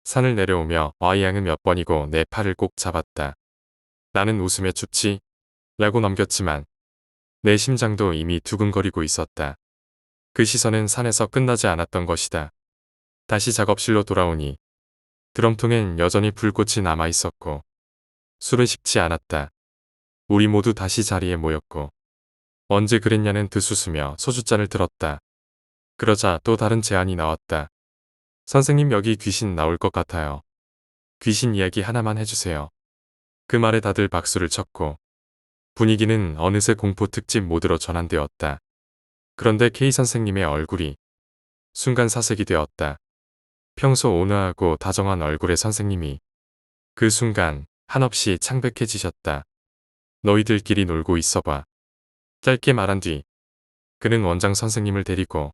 산을 내려오며 Y양은 몇 번이고 내 팔을 꼭 잡았다. 나는 웃으며 춥지? 라고 넘겼지만 내 심장도 이미 두근거리고 있었다. 그 시선은 산에서 끝나지 않았던 것이다. 다시 작업실로 돌아오니 드럼통엔 여전히 불꽃이 남아 있었고 술은 식지 않았다. 우리 모두 다시 자리에 모였고 언제 그랬냐는 듯 웃으며 소주잔을 들었다. 그러자 또 다른 제안이 나왔다. 선생님 여기 귀신 나올 것 같아요. 귀신 이야기 하나만 해주세요. 그 말에 다들 박수를 쳤고 분위기는 어느새 공포 특집 모드로 전환되었다. 그런데 K 선생님의 얼굴이 순간 사색이 되었다. 평소 온화하고 다정한 얼굴의 선생님이 그 순간 한없이 창백해지셨다. 너희들끼리 놀고 있어봐. 짧게 말한 뒤 그는 원장 선생님을 데리고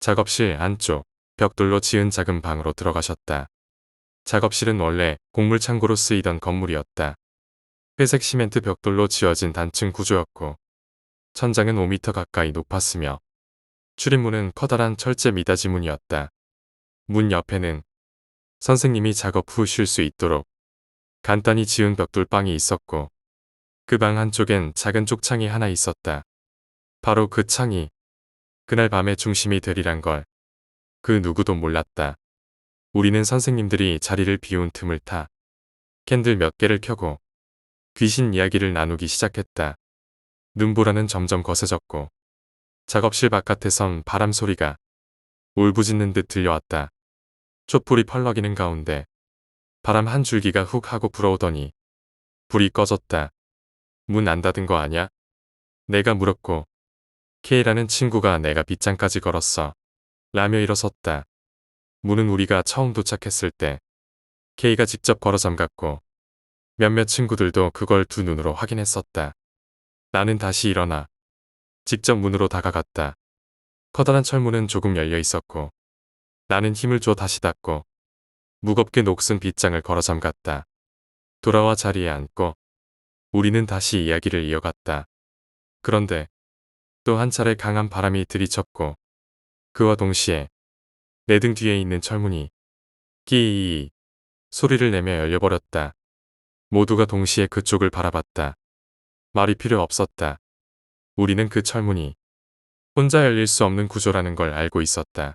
작업실 안쪽 벽돌로 지은 작은 방으로 들어가셨다. 작업실은 원래 곡물 창고로 쓰이던 건물이었다. 회색 시멘트 벽돌로 지어진 단층 구조였고 천장은 5m 가까이 높았으며 출입문은 커다란 철제 미닫이 문이었다. 문 옆에는 선생님이 작업 후 쉴 수 있도록 간단히 지은 벽돌방이 있었고 그 방 한쪽엔 작은 쪽창이 하나 있었다. 바로 그 창이 그날 밤의 중심이 되리란 걸 그 누구도 몰랐다. 우리는 선생님들이 자리를 비운 틈을 타 캔들 몇 개를 켜고 귀신 이야기를 나누기 시작했다. 눈보라는 점점 거세졌고 작업실 바깥에선 바람 소리가 울부짖는 듯 들려왔다. 촛불이 펄럭이는 가운데 바람 한 줄기가 훅 하고 불어오더니 불이 꺼졌다. 문 안 닫은 거 아냐? 내가 물었고 K라는 친구가 내가 빗장까지 걸었어 라며 일어섰다. 문은 우리가 처음 도착했을 때 K가 직접 걸어 잠갔고 몇몇 친구들도 그걸 두 눈으로 확인했었다. 나는 다시 일어나 직접 문으로 다가갔다. 커다란 철문은 조금 열려 있었고 나는 힘을 줘 다시 닫고 무겁게 녹슨 빗장을 걸어 잠갔다. 돌아와 자리에 앉고 우리는 다시 이야기를 이어갔다. 그런데 또 한 차례 강한 바람이 들이쳤고 그와 동시에 내 등 뒤에 있는 철문이 끼이 소리를 내며 열려버렸다. 모두가 동시에 그쪽을 바라봤다. 말이 필요 없었다. 우리는 그 철문이 혼자 열릴 수 없는 구조라는 걸 알고 있었다.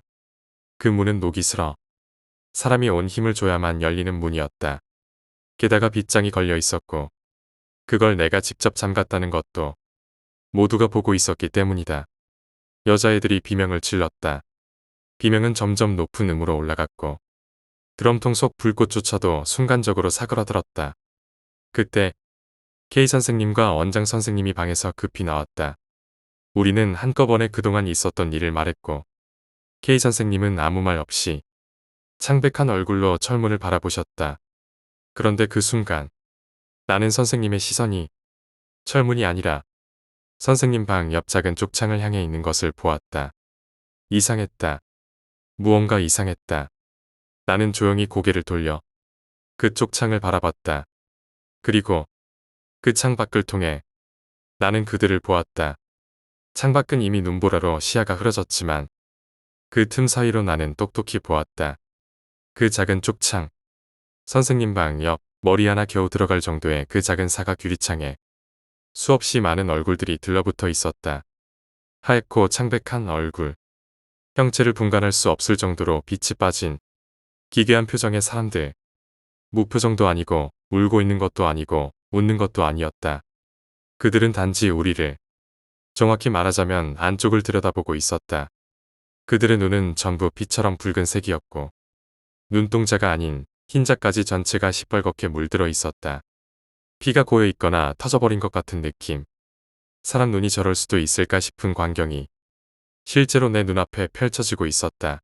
그 문은 녹이 슬어 사람이 온 힘을 줘야만 열리는 문이었다. 게다가 빗장이 걸려 있었고 그걸 내가 직접 잠갔다는 것도 모두가 보고 있었기 때문이다. 여자애들이 비명을 질렀다. 비명은 점점 높은 음으로 올라갔고 드럼통 속 불꽃조차도 순간적으로 사그라들었다. 그때 K 선생님과 원장 선생님이 방에서 급히 나왔다. 우리는 한꺼번에 그동안 있었던 일을 말했고 K 선생님은 아무 말 없이 창백한 얼굴로 철문을 바라보셨다. 그런데 그 순간 나는 선생님의 시선이 철문이 아니라 선생님 방 옆 작은 쪽창을 향해 있는 것을 보았다. 이상했다. 무언가 이상했다. 나는 조용히 고개를 돌려 그쪽 창을 바라봤다. 그리고 그 창 밖을 통해 나는 그들을 보았다. 창밖은 이미 눈보라로 시야가 흐려졌지만 그 틈 사이로 나는 똑똑히 보았다. 그 작은 쪽창. 선생님 방 옆 머리 하나 겨우 들어갈 정도의 그 작은 사각 유리창에 수없이 많은 얼굴들이 들러붙어 있었다. 하얗고 창백한 얼굴. 형체를 분간할 수 없을 정도로 빛이 빠진 기괴한 표정의 사람들. 무표정도 아니고 울고 있는 것도 아니고 웃는 것도 아니었다. 그들은 단지 우리를, 정확히 말하자면 안쪽을 들여다보고 있었다. 그들의 눈은 전부 피처럼 붉은색이었고 눈동자가 아닌 흰자까지 전체가 시뻘겋게 물들어 있었다. 피가 고여 있거나 터져버린 것 같은 느낌. 사람 눈이 저럴 수도 있을까 싶은 광경이 실제로 내 눈앞에 펼쳐지고 있었다.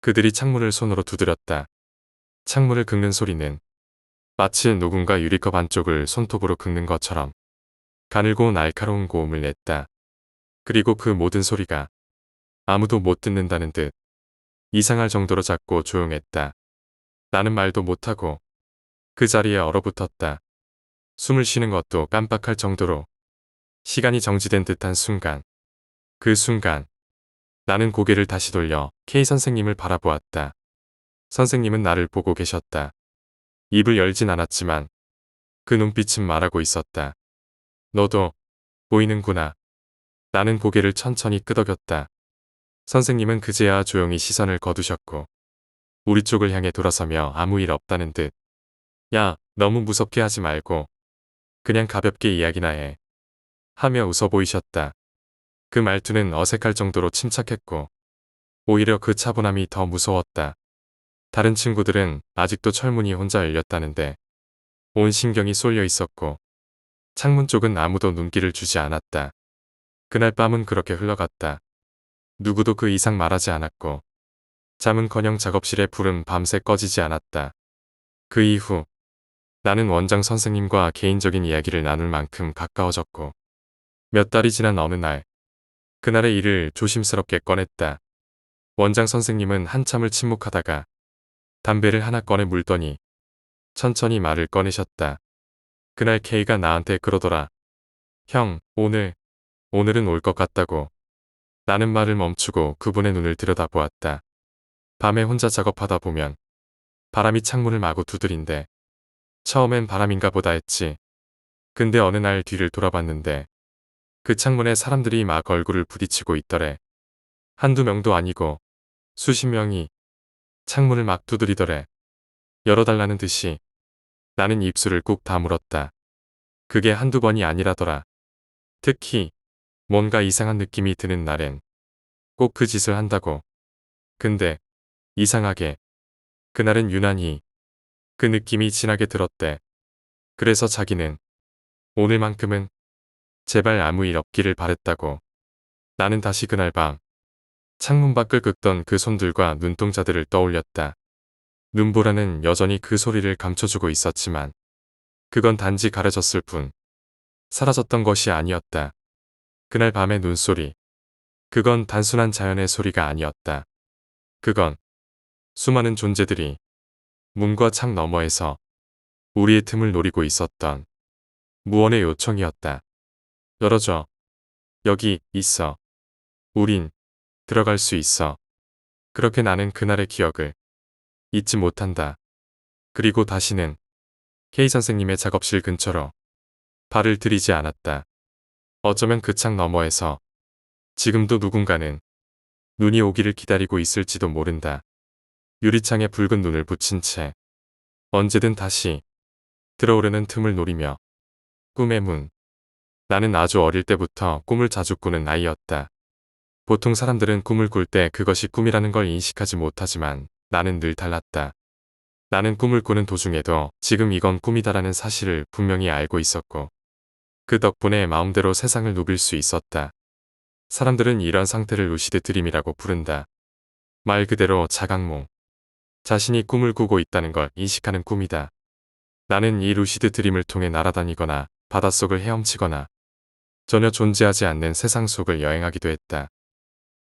그들이 창문을 손으로 두드렸다. 창문을 긁는 소리는 마치 누군가 유리컵 안쪽을 손톱으로 긁는 것처럼 가늘고 날카로운 고음을 냈다. 그리고 그 모든 소리가 아무도 못 듣는다는 듯 이상할 정도로 작고 조용했다. 나는 말도 못하고 그 자리에 얼어붙었다. 숨을 쉬는 것도 깜빡할 정도로 시간이 정지된 듯한 순간. 그 순간 나는 고개를 다시 돌려 K 선생님을 바라보았다. 선생님은 나를 보고 계셨다. 입을 열진 않았지만 그 눈빛은 말하고 있었다. 너도 보이는구나. 나는 고개를 천천히 끄덕였다. 선생님은 그제야 조용히 시선을 거두셨고 우리 쪽을 향해 돌아서며 아무 일 없다는 듯 야, 너무 무섭게 하지 말고 그냥 가볍게 이야기나 해. 하며 웃어 보이셨다. 그 말투는 어색할 정도로 침착했고 오히려 그 차분함이 더 무서웠다. 다른 친구들은 아직도 철문이 혼자 열렸다는데 온 신경이 쏠려 있었고 창문 쪽은 아무도 눈길을 주지 않았다. 그날 밤은 그렇게 흘러갔다. 누구도 그 이상 말하지 않았고 잠은커녕 작업실의 불은 밤새 꺼지지 않았다. 그 이후 나는 원장 선생님과 개인적인 이야기를 나눌 만큼 가까워졌고 몇 달이 지난 어느 날 그날의 일을 조심스럽게 꺼냈다. 원장 선생님은 한참을 침묵하다가 담배를 하나 꺼내 물더니 천천히 말을 꺼내셨다. 그날 K가 나한테 그러더라. 형, 오늘은 올 것 같다고. 나는 말을 멈추고 그분의 눈을 들여다보았다. 밤에 혼자 작업하다 보면 바람이 창문을 마구 두드린대. 처음엔 바람인가 보다 했지. 근데 어느 날 뒤를 돌아봤는데 그 창문에 사람들이 막 얼굴을 부딪히고 있더래. 한두 명도 아니고 수십 명이 창문을 막 두드리더래. 열어달라는 듯이. 나는 입술을 꾹 다물었다. 그게 한두 번이 아니라더라. 특히 뭔가 이상한 느낌이 드는 날엔 꼭 그 짓을 한다고. 근데 이상하게 그날은 유난히 그 느낌이 진하게 들었대. 그래서 자기는 오늘만큼은 제발 아무 일 없기를 바랬다고. 나는 다시 그날 밤 창문 밖을 긁던 그 손들과 눈동자들을 떠올렸다. 눈보라는 여전히 그 소리를 감춰주고 있었지만 그건 단지 가려졌을 뿐 사라졌던 것이 아니었다. 그날 밤의 눈소리. 그건 단순한 자연의 소리가 아니었다. 그건 수많은 존재들이 문과 창 너머에서 우리의 틈을 노리고 있었던 무언의 요청이었다. 열어줘. 여기 있어. 우린 들어갈 수 있어. 그렇게 나는 그날의 기억을 잊지 못한다. 그리고 다시는 K 선생님의 작업실 근처로 발을 들이지 않았다. 어쩌면 그 창 너머에서 지금도 누군가는 눈이 오기를 기다리고 있을지도 모른다. 유리창에 붉은 눈을 붙인 채 언제든 다시 들어오려는 틈을 노리며. 꿈의 문. 나는 아주 어릴 때부터 꿈을 자주 꾸는 아이였다. 보통 사람들은 꿈을 꿀 때 그것이 꿈이라는 걸 인식하지 못하지만 나는 늘 달랐다. 나는 꿈을 꾸는 도중에도 지금 이건 꿈이다라는 사실을 분명히 알고 있었고 그 덕분에 마음대로 세상을 누빌 수 있었다. 사람들은 이런 상태를 루시드 드림이라고 부른다. 말 그대로 자각몽. 자신이 꿈을 꾸고 있다는 걸 인식하는 꿈이다. 나는 이 루시드 드림을 통해 날아다니거나 바닷속을 헤엄치거나 전혀 존재하지 않는 세상 속을 여행하기도 했다.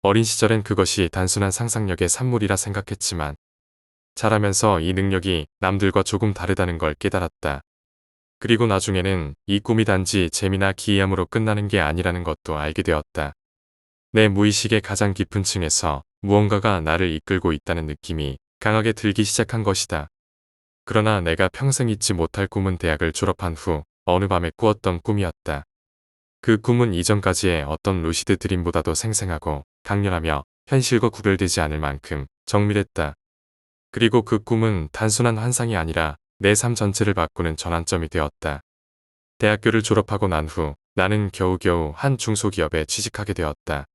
어린 시절엔 그것이 단순한 상상력의 산물이라 생각했지만 자라면서 이 능력이 남들과 조금 다르다는 걸 깨달았다. 그리고 나중에는 이 꿈이 단지 재미나 기이함으로 끝나는 게 아니라는 것도 알게 되었다. 내 무의식의 가장 깊은 층에서 무언가가 나를 이끌고 있다는 느낌이 강하게 들기 시작한 것이다. 그러나 내가 평생 잊지 못할 꿈은 대학을 졸업한 후 어느 밤에 꾸었던 꿈이었다. 그 꿈은 이전까지의 어떤 루시드 드림보다도 생생하고 강렬하며 현실과 구별되지 않을 만큼 정밀했다. 그리고 그 꿈은 단순한 환상이 아니라 내 삶 전체를 바꾸는 전환점이 되었다. 대학교를 졸업하고 난 후 나는 겨우겨우 한 중소기업에 취직하게 되었다.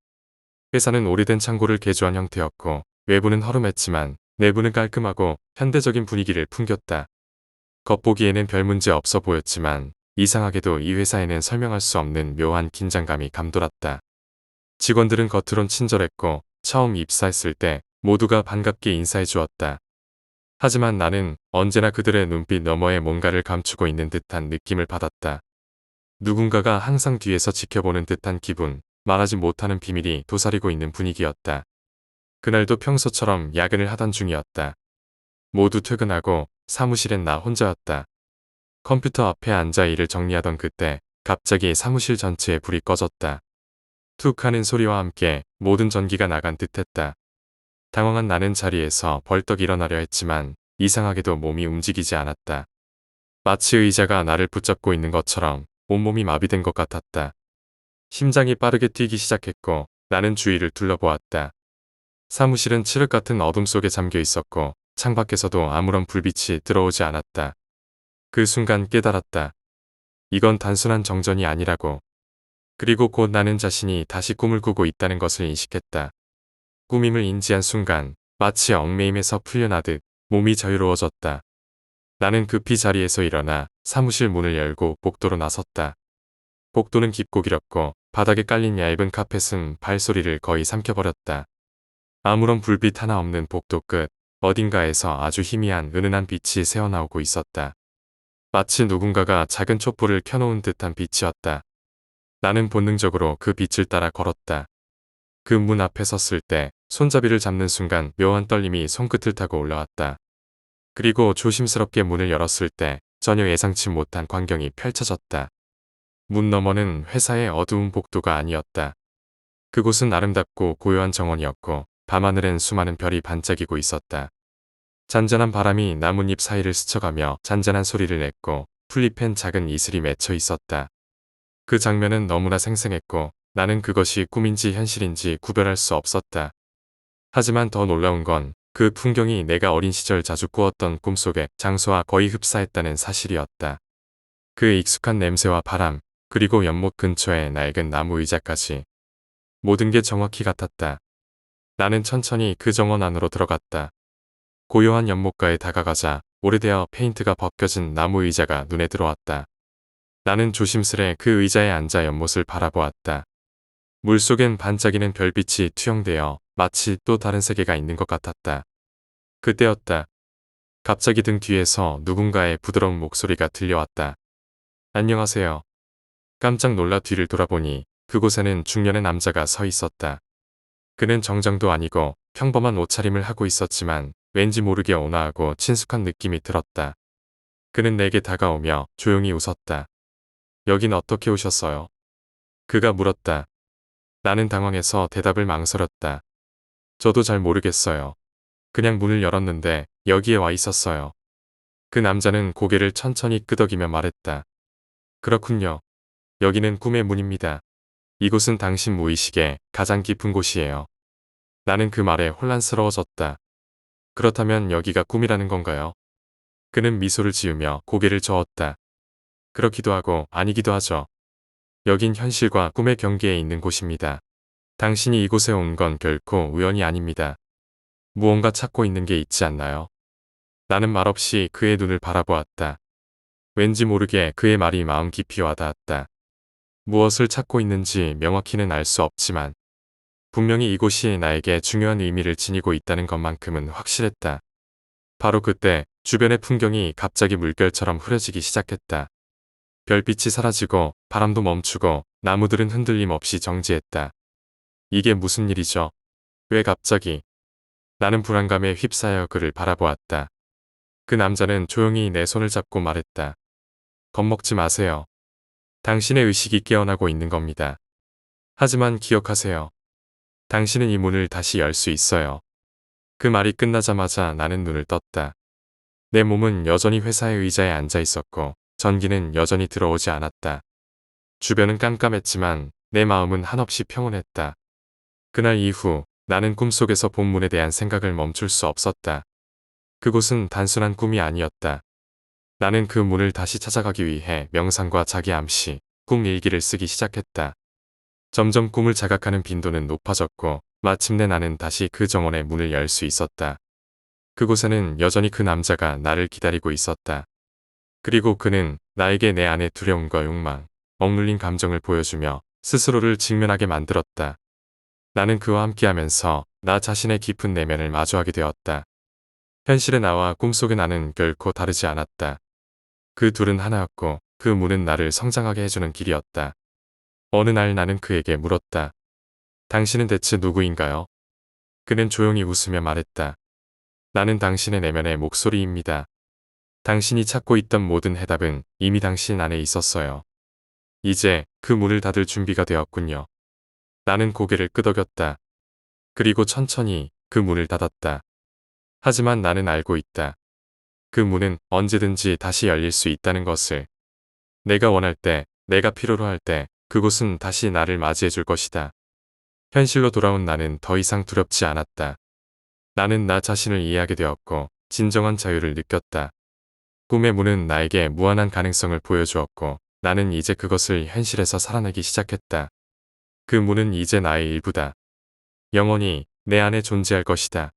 회사는 오래된 창고를 개조한 형태였고 외부는 허름했지만 내부는 깔끔하고 현대적인 분위기를 풍겼다. 겉보기에는 별 문제 없어 보였지만 이상하게도 이 회사에는 설명할 수 없는 묘한 긴장감이 감돌았다. 직원들은 겉으론 친절했고 처음 입사했을 때 모두가 반갑게 인사해 주었다. 하지만 나는 언제나 그들의 눈빛 너머에 뭔가를 감추고 있는 듯한 느낌을 받았다. 누군가가 항상 뒤에서 지켜보는 듯한 기분, 말하지 못하는 비밀이 도사리고 있는 분위기였다. 그날도 평소처럼 야근을 하던 중이었다. 모두 퇴근하고 사무실엔 나 혼자였다. 컴퓨터 앞에 앉아 일을 정리하던 그때 갑자기 사무실 전체에 불이 꺼졌다. 툭 하는 소리와 함께 모든 전기가 나간 듯했다. 당황한 나는 자리에서 벌떡 일어나려 했지만 이상하게도 몸이 움직이지 않았다. 마치 의자가 나를 붙잡고 있는 것처럼 온몸이 마비된 것 같았다. 심장이 빠르게 뛰기 시작했고 나는 주위를 둘러보았다. 사무실은 칠흑 같은 어둠 속에 잠겨 있었고 창밖에서도 아무런 불빛이 들어오지 않았다. 그 순간 깨달았다. 이건 단순한 정전이 아니라고. 그리고 곧 나는 자신이 다시 꿈을 꾸고 있다는 것을 인식했다. 꿈임을 인지한 순간 마치 얽매임에서 풀려나듯 몸이 자유로워졌다. 나는 급히 자리에서 일어나 사무실 문을 열고 복도로 나섰다. 복도는 깊고 길었고 바닥에 깔린 얇은 카펫은 발소리를 거의 삼켜버렸다. 아무런 불빛 하나 없는 복도 끝 어딘가에서 아주 희미한 은은한 빛이 새어나오고 있었다. 마치 누군가가 작은 촛불을 켜놓은 듯한 빛이었다. 나는 본능적으로 그 빛을 따라 걸었다. 그 문 앞에 섰을 때 손잡이를 잡는 순간 묘한 떨림이 손끝을 타고 올라왔다. 그리고 조심스럽게 문을 열었을 때 전혀 예상치 못한 광경이 펼쳐졌다. 문 너머는 회사의 어두운 복도가 아니었다. 그곳은 아름답고 고요한 정원이었고 밤하늘엔 수많은 별이 반짝이고 있었다. 잔잔한 바람이 나뭇잎 사이를 스쳐가며 잔잔한 소리를 냈고 풀잎엔 작은 이슬이 맺혀 있었다. 그 장면은 너무나 생생했고 나는 그것이 꿈인지 현실인지 구별할 수 없었다. 하지만 더 놀라운 건 그 풍경이 내가 어린 시절 자주 꾸었던 꿈속의 장소와 거의 흡사했다는 사실이었다. 그 익숙한 냄새와 바람, 그리고 연못 근처의 낡은 나무 의자까지. 모든 게 정확히 같았다. 나는 천천히 그 정원 안으로 들어갔다. 고요한 연못가에 다가가자 오래되어 페인트가 벗겨진 나무 의자가 눈에 들어왔다. 나는 조심스레 그 의자에 앉아 연못을 바라보았다. 물속엔 반짝이는 별빛이 투영되어 마치 또 다른 세계가 있는 것 같았다. 그때였다. 갑자기 등 뒤에서 누군가의 부드러운 목소리가 들려왔다. 안녕하세요. 깜짝 놀라 뒤를 돌아보니 그곳에는 중년의 남자가 서 있었다. 그는 정장도 아니고 평범한 옷차림을 하고 있었지만 왠지 모르게 온화하고 친숙한 느낌이 들었다. 그는 내게 다가오며 조용히 웃었다. 여긴 어떻게 오셨어요? 그가 물었다. 나는 당황해서 대답을 망설였다. 저도 잘 모르겠어요. 그냥 문을 열었는데 여기에 와 있었어요. 그 남자는 고개를 천천히 끄덕이며 말했다. 그렇군요. 여기는 꿈의 문입니다. 이곳은 당신 무의식의 가장 깊은 곳이에요. 나는 그 말에 혼란스러워졌다. 그렇다면 여기가 꿈이라는 건가요? 그는 미소를 지으며 고개를 저었다. 그렇기도 하고 아니기도 하죠. 여긴 현실과 꿈의 경계에 있는 곳입니다. 당신이 이곳에 온 건 결코 우연이 아닙니다. 무언가 찾고 있는 게 있지 않나요? 나는 말없이 그의 눈을 바라보았다. 왠지 모르게 그의 말이 마음 깊이 와닿았다. 무엇을 찾고 있는지 명확히는 알 수 없지만 분명히 이곳이 나에게 중요한 의미를 지니고 있다는 것만큼은 확실했다. 바로 그때 주변의 풍경이 갑자기 물결처럼 흐려지기 시작했다. 별빛이 사라지고 바람도 멈추고 나무들은 흔들림 없이 정지했다. 이게 무슨 일이죠? 왜 갑자기? 나는 불안감에 휩싸여 그를 바라보았다. 그 남자는 조용히 내 손을 잡고 말했다. 겁먹지 마세요. 당신의 의식이 깨어나고 있는 겁니다. 하지만 기억하세요. 당신은 이 문을 다시 열 수 있어요. 그 말이 끝나자마자 나는 눈을 떴다. 내 몸은 여전히 회사의 의자에 앉아 있었고 전기는 여전히 들어오지 않았다. 주변은 깜깜했지만 내 마음은 한없이 평온했다. 그날 이후 나는 꿈속에서 본 문에 대한 생각을 멈출 수 없었다. 그곳은 단순한 꿈이 아니었다. 나는 그 문을 다시 찾아가기 위해 명상과 자기 암시, 꿈 일기를 쓰기 시작했다. 점점 꿈을 자각하는 빈도는 높아졌고 마침내 나는 다시 그 정원의 문을 열 수 있었다. 그곳에는 여전히 그 남자가 나를 기다리고 있었다. 그리고 그는 나에게 내 안의 두려움과 욕망, 억눌린 감정을 보여주며 스스로를 직면하게 만들었다. 나는 그와 함께하면서 나 자신의 깊은 내면을 마주하게 되었다. 현실의 나와 꿈속의 나는 결코 다르지 않았다. 그 둘은 하나였고 그 문은 나를 성장하게 해주는 길이었다. 어느 날 나는 그에게 물었다. 당신은 대체 누구인가요? 그는 조용히 웃으며 말했다. 나는 당신의 내면의 목소리입니다. 당신이 찾고 있던 모든 해답은 이미 당신 안에 있었어요. 이제 그 문을 닫을 준비가 되었군요. 나는 고개를 끄덕였다. 그리고 천천히 그 문을 닫았다. 하지만 나는 알고 있다. 그 문은 언제든지 다시 열릴 수 있다는 것을. 내가 원할 때, 내가 필요로 할 때, 그곳은 다시 나를 맞이해 줄 것이다. 현실로 돌아온 나는 더 이상 두렵지 않았다. 나는 나 자신을 이해하게 되었고, 진정한 자유를 느꼈다. 꿈의 문은 나에게 무한한 가능성을 보여주었고, 나는 이제 그것을 현실에서 살아내기 시작했다. 그 문은 이제 나의 일부다. 영원히 내 안에 존재할 것이다.